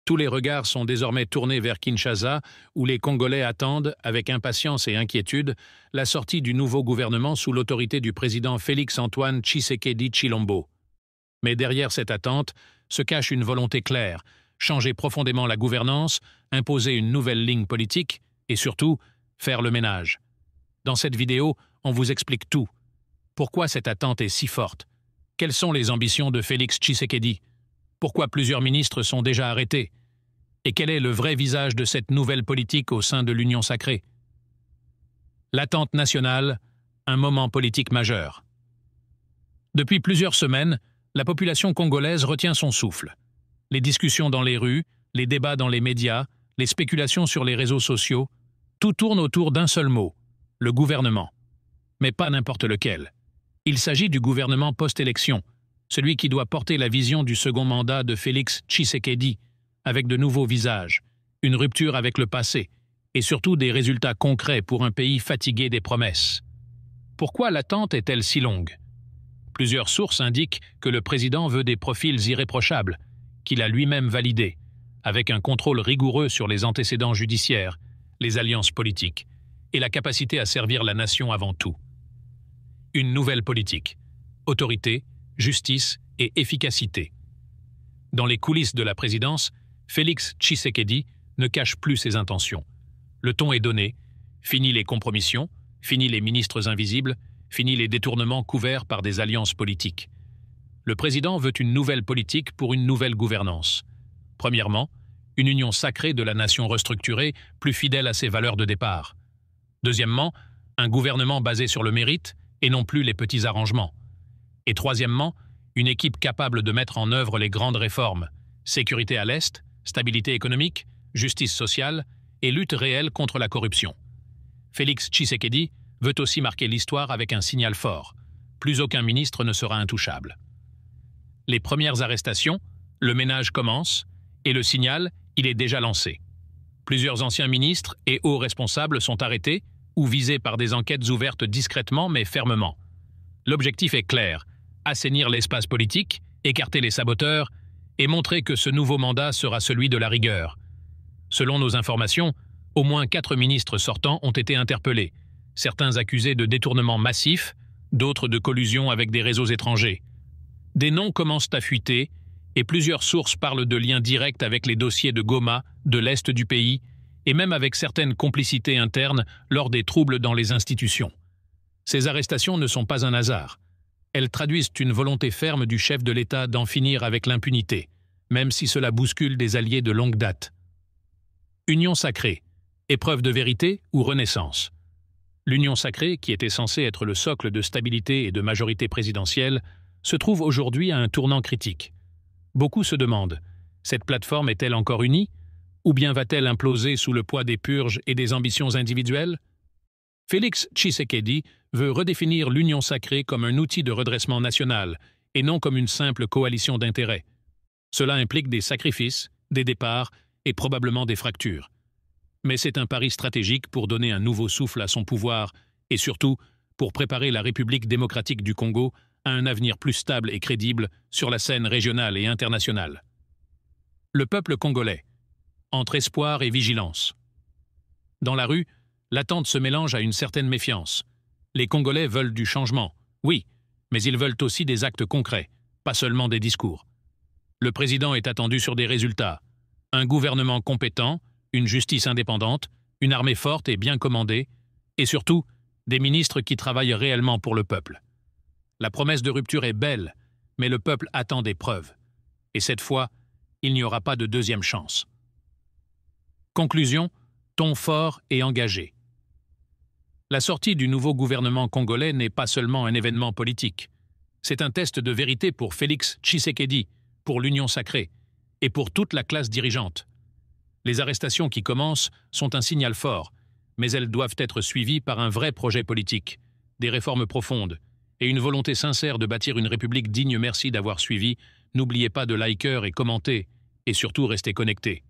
Tous les regards sont désormais tournés vers Kinshasa, où les Congolais attendent, avec impatience et inquiétude, la sortie du nouveau gouvernement sous l'autorité du président Félix-Antoine Tshisekedi Tshilombo. Mais derrière cette attente se cache une volonté claire, changer profondément la gouvernance, imposer une nouvelle ligne politique et surtout, faire le ménage. Dans cette vidéo, on vous explique tout. Pourquoi cette attente est si forte? Quelles sont les ambitions de Félix Tshisekedi? Pourquoi plusieurs ministres sont déjà arrêtés? Et quel est le vrai visage de cette nouvelle politique au sein de l'Union sacrée? L'attente nationale, un moment politique majeur. Depuis plusieurs semaines, la population congolaise retient son souffle. Les discussions dans les rues, les débats dans les médias, les spéculations sur les réseaux sociaux, tout tourne autour d'un seul mot, le gouvernement. Mais pas n'importe lequel. Il s'agit du gouvernement post-élection, celui qui doit porter la vision du second mandat de Félix Tshisekedi, avec de nouveaux visages, une rupture avec le passé, et surtout des résultats concrets pour un pays fatigué des promesses. Pourquoi l'attente est-elle si longue? Plusieurs sources indiquent que le président veut des profils irréprochables, qu'il a lui-même validés, avec un contrôle rigoureux sur les antécédents judiciaires, les alliances politiques, et la capacité à servir la nation avant tout. Une nouvelle politique, autorité, justice et efficacité. Dans les coulisses de la présidence, Félix Tshisekedi ne cache plus ses intentions. Le ton est donné, fini les compromissions, fini les ministres invisibles, fini les détournements couverts par des alliances politiques. Le président veut une nouvelle politique pour une nouvelle gouvernance. Premièrement, une union sacrée de la nation restructurée, plus fidèle à ses valeurs de départ. Deuxièmement, un gouvernement basé sur le mérite et non plus les petits arrangements. Et troisièmement, une équipe capable de mettre en œuvre les grandes réformes, sécurité à l'Est, stabilité économique, justice sociale et lutte réelle contre la corruption. Félix Tshisekedi veut aussi marquer l'histoire avec un signal fort. Plus aucun ministre ne sera intouchable. Les premières arrestations, le ménage commence, et le signal, il est déjà lancé. Plusieurs anciens ministres et hauts responsables sont arrêtés ou visés par des enquêtes ouvertes discrètement mais fermement. L'objectif est clair, assainir l'espace politique, écarter les saboteurs et montrer que ce nouveau mandat sera celui de la rigueur. Selon nos informations, au moins 4 ministres sortants ont été interpellés, certains accusés de détournement massif, d'autres de collusion avec des réseaux étrangers. Des noms commencent à fuiter et plusieurs sources parlent de liens directs avec les dossiers de Goma, de l'Est du pays, et même avec certaines complicités internes lors des troubles dans les institutions. Ces arrestations ne sont pas un hasard. Elles traduisent une volonté ferme du chef de l'État d'en finir avec l'impunité, même si cela bouscule des alliés de longue date. Union sacrée, épreuve de vérité ou renaissance? L'Union sacrée, qui était censée être le socle de stabilité et de majorité présidentielle, se trouve aujourd'hui à un tournant critique. Beaucoup se demandent, cette plateforme est-elle encore unie? Ou bien va-t-elle imploser sous le poids des purges et des ambitions individuelles? Félix Tshisekedi veut redéfinir l'Union sacrée comme un outil de redressement national et non comme une simple coalition d'intérêts. Cela implique des sacrifices, des départs et probablement des fractures. Mais c'est un pari stratégique pour donner un nouveau souffle à son pouvoir et surtout pour préparer la République démocratique du Congo à un avenir plus stable et crédible sur la scène régionale et internationale. Le peuple congolais, entre espoir et vigilance. Dans la rue, l'attente se mélange à une certaine méfiance. Les Congolais veulent du changement, oui, mais ils veulent aussi des actes concrets, pas seulement des discours. Le président est attendu sur des résultats. Un gouvernement compétent, une justice indépendante, une armée forte et bien commandée, et surtout, des ministres qui travaillent réellement pour le peuple. La promesse de rupture est belle, mais le peuple attend des preuves. Et cette fois, il n'y aura pas de deuxième chance. Conclusion, ton fort et engagé. La sortie du nouveau gouvernement congolais n'est pas seulement un événement politique. C'est un test de vérité pour Félix Tshisekedi, pour l'Union sacrée, et pour toute la classe dirigeante. Les arrestations qui commencent sont un signal fort, mais elles doivent être suivies par un vrai projet politique, des réformes profondes, et une volonté sincère de bâtir une république digne. Merci d'avoir suivi. N'oubliez pas de liker et commenter, et surtout restez connectés.